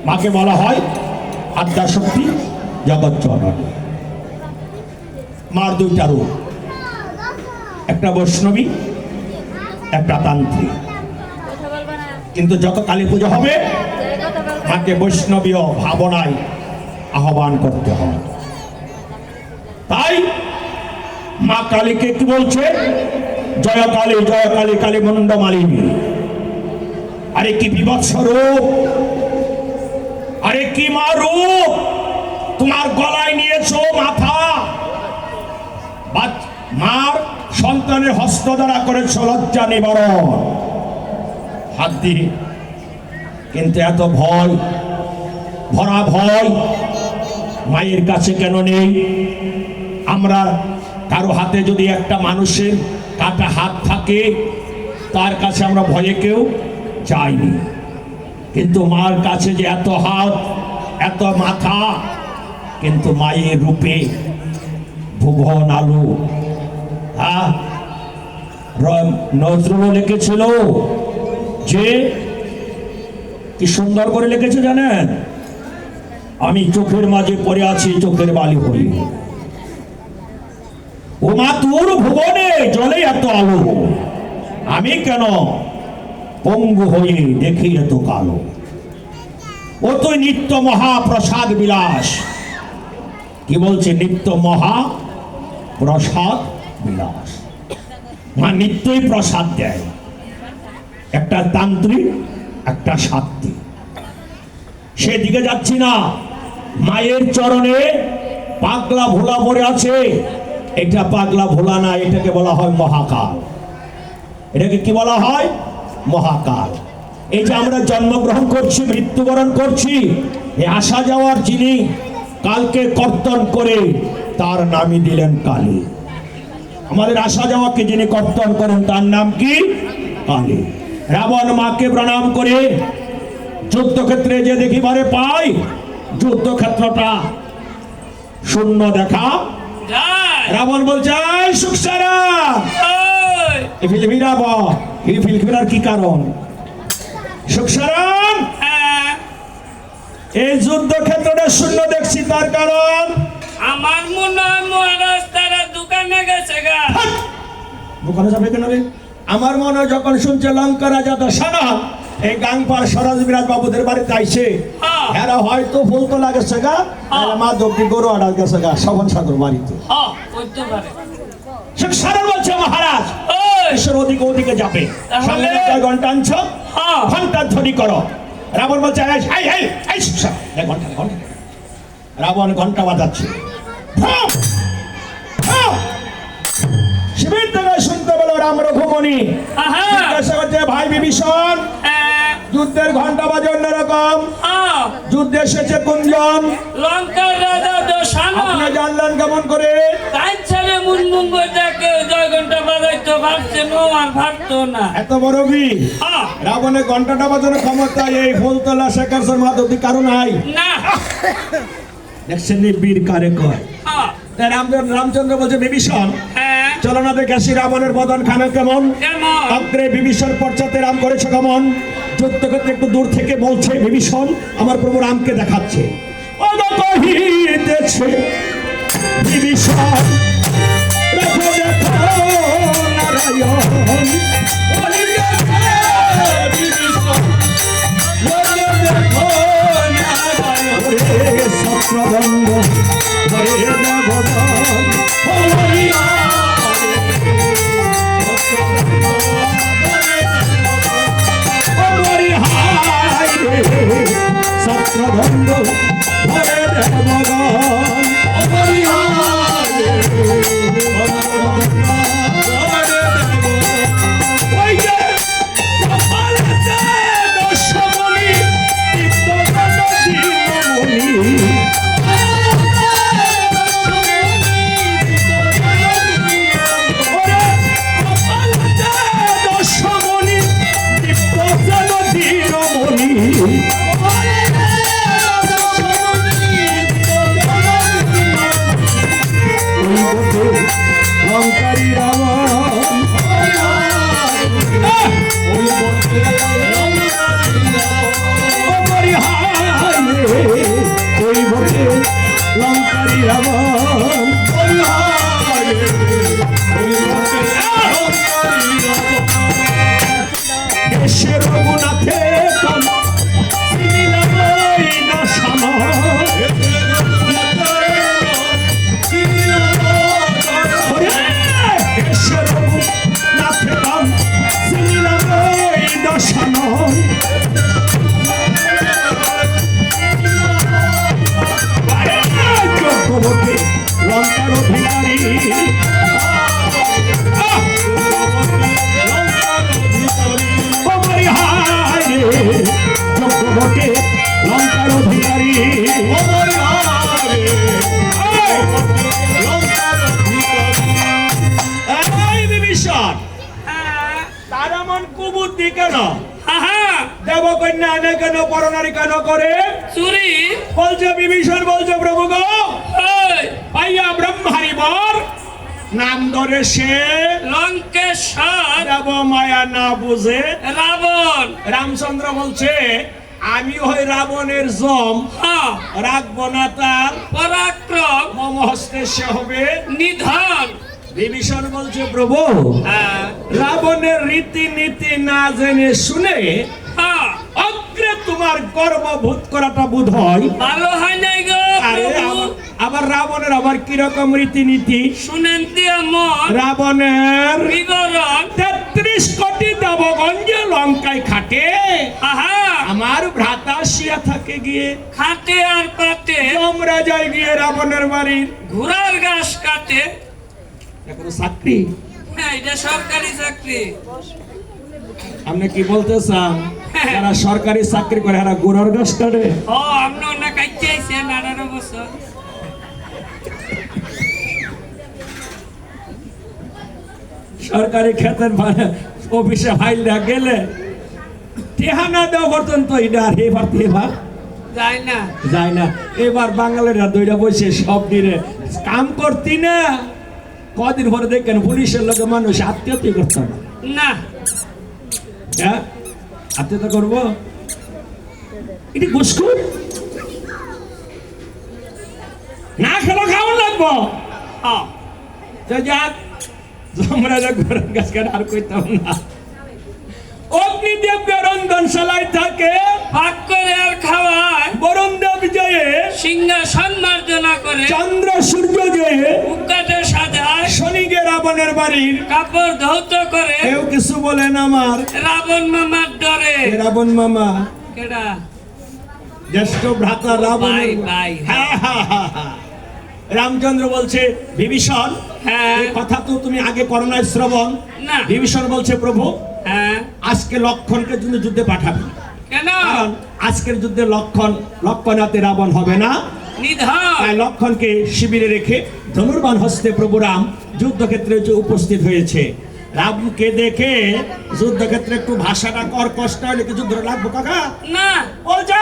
মাকে বলা হয় আদ্যাশক্তি জগৎ জননী। মার দুইটা রূপ, একটা বৈষ্ণবী, একটা তান্ত্রিক। কিন্তু যত কালী পুজো হবে মাকে বৈষ্ণবীয় ভাবনায় আহ্বান করতে হবে। তাই মা কালীকে কি বলছে? জয় কালী জয় কালী, কালী মুন্ড মালিনী। আরে কি বিভৎস রূপ, আরে কি মা রূপ! তোমার গলায় নিয়েছো মাথা, মার সন্তানের হস্ত দ্বারা করেছ লজ্জা নিবারণ হাত দিয়ে। কিন্তু এত ভয় ভরা ভয় মায়ের কাছে কেন নেই? আমরা কারো হাতে যদি একটা মানুষের কাটা হাত থাকে তার কাছে আমরা ভয়ে কেউ যাইনি, কিন্তু মার কাছে যে এত হাত এত মাথা, কিন্তু মায়ের রূপে ভুবন আলু। নজরুল লিখেছিল যে কি সুন্দর করে লিখেছে জানেন? আমি চোখের মাঝে পড়ে আছি চোখের বালি হয়ে, ও মা তোর ভুবনে জলে এত আলো, আমি কেন পঙ্গু হয়ে দেখি এত কালো। ও তো নিত্য মহাপ্রসাদ বিলাস। কি বলছে? নিত্য মহাপ্রসাদ বিলাস। মা নিত্যই প্রসাদ দেয়, একটা তান্ত্রিক একটা সাত্ত্বিক। সেদিকে যাচ্ছি না। মায়ের চরণে পাগলা ভোলা পড়ে আছে। এটা পাগলা ভোলা না, এটাকে বলা হয় মহাকাল। এটাকে কি বলা হয়? মহাকাল। এই যে আমরা জন্মগ্রহণ করছি, মৃত্যুবরণ করছি, এই আসা যাওয়ার যিনি কালকে কর্তন করে তার নামই দিলেন কালী। আমাদের আসা যাওয়াকে যিনি কর্তন করেন তার নাম কি? কালী। রাবণ মাকে প্রণাম করে যুদ্ধক্ষেত্রে যে দেখিবারে পাই, যুদ্ধক্ষেত্রটা শূন্য দেখা। রাবণ বলছে সুখসারা কি কারণ? সুখসারাম, এই যুদ্ধক্ষেত্রটা শূন্য দেখছি, তার কারণ আমার মনে হয় মহারাজ তারা দোকানে গেছে গা। দোকানে যাবে কেন রে? আমার মনে হয় যখন শুনছে লঙ্কা রাজা দশানা এই গাংপার স্বরাজ বিরাজ বাবুদের বাড়িতে আইছে, এরা হয়তো ফুলতলা গেছে গা, মা দক্ষিণ গরু আড়াল গেছে গা শবন সাগর বাড়িতে। সুখসারা বলছে মহারাজ ওদিকে ওদিকে যাবে, সামনে ঘন্টা আনছ, ঘন্টা ধ্বনি করো। রাবণ বলছে রাবণ ঘন্টা বাজাচ্ছে। শিবির থেকে শুনতে পেল রাম রঘুমণি জিজ্ঞাসা করছে, ভাই বিভীষণ, যুদ্ধের ঘন্টা বাজে অন্যরকম, যুদ্ধে এসেছে কোনজন? লঙ্কার রাজা দশানন। আপনি জানলেন কেমন করে? তাই ছেলে মুনমুঙ্গ দেখে জয় ঘন্টা বাজাইতো, ভাবছে নো আর ভাবতো না। এত বড় বীর রাবণের ঘন্টাটা বাজানোর ক্ষমতা এই ফুলতলা শেখার মাধবী কারণ নাই না। দেখছেন বীর কারে কয়। রামচন্দ্র বলছে, বিভীষণ চলো না দেখে আসি রাবণের বদন খানা কেমন। অগ্রে বিভীষণ, পশ্চাতে রাম করেছে কেমন। যুদ্ধক্ষেত্রে একটু দূর থেকে বলছে বিভীষণ আমার প্রভু রামকে দেখাচ্ছে। বিভীষণ বুদ্ধি কেন? আহা দেবকন্যা এনে কেন পরনারী কেন করে? চুরি বলছে বিভীষণ, বলছে প্রভু গো, ওই পাইয়া ব্রহ্মারি বর নাম ধরে সে লঙ্কেশ্বর দেব মায়া না বুঝে রাবণ। রামচন্দ্র বলছে আমি হই রাবণের জম, হ্যাঁ রাখবো না তার পরাক্রম মম হস্তে সে হবে নিধন। বিভীষণ বলছে প্রভু হ্যাঁ রাবণের রীতিনীতি না জেনে শুনে হ্যাঁ অগ্রে তোমার গর্ববোধ করাটা বোধ হয়। ভালো হয় নাই গো আরে প্রভু। আবার রাবণের আবার কিরকম রীতিনীতি? শুনেন দিয়ে মন রাবণের বিবরণ। 33 কোটি দেবগঞ্জে লঙ্কায় খাটে, আহা আমার ভ্রাতা শিয়া থাকে গিয়ে খাটে আর পাটে আমরা যাই গিয়ে রাবণের বাড়ির ঘোড়ার ঘাস কাটে। এখন চাকরি হ্যাঁ এটা সরকারি চাকরি। আপনি কি বলতে চান? যারা সরকারি চাকরি করে এরা গোড়ার গাছ কাটে? ও আপনি না কাটতে আইছেন 18 বছর। সরকারি ক্ষেতের অফিসে ফাইলটা গেলে টেহানা দেওয়া পর্যন্ত এটা আর এবার যায় না যায় না। এবার বাঙালিরা দইটা বসে সব দিনে কাম করতি না, কদিন পরে দেখেন পুলিশের লোকে মানুষ আত্মীয়তা করতো না। না হ্যাঁ আত্মীয়তা করবো, এটি ঘুষখুর না খেলো খাওয়ান লাগবো। হ্যাঁ তো যাক আমরা ঘরের গাছ কাটা আর কইতাম না। অগ্নিদেব রন্ধন শালায় থাকে, ভাগ করে আর খাওয়ায়। বরুণ দেব জয়ে সিংহাসন মার্জনা করে চন্দ্র সূর্য জয়ে উকাটে সাজায়। শনিকে রাবণের বাড়ির কাপড় ধৌত করে কেউ কিছু বলেন আমার রাবণ মামার ডরে। রাবণ মামা কেডা জ্যেষ্ঠ ভ্রাতা রাবণ। ভাই, ভাই। রামচন্দ্র বলছে বিভীষণ হ্যাঁ এই কথা তো তুমি আগে করো নাই শ্রবণ। না বিভীষণ বলছে প্রভু হ্যাঁ আজকে লক্ষণকে জন্য যুদ্ধে পাঠাবে, কেন কারণ আজকের যুদ্ধে লক্ষণাতে রাবণ হবে না। নিধন। তাই লক্ষণকে শিবিরে রেখে ধনুর্বাণ হস্তে প্রভু রাম যুদ্ধক্ষেত্রে উপস্থিত হয়েছে। রামকে দেখে যুদ্ধক্ষেত্রে একটু ভাষাটা কষ্ট হলে কি যুদ্ধ লাগবো কাকা? না বলছে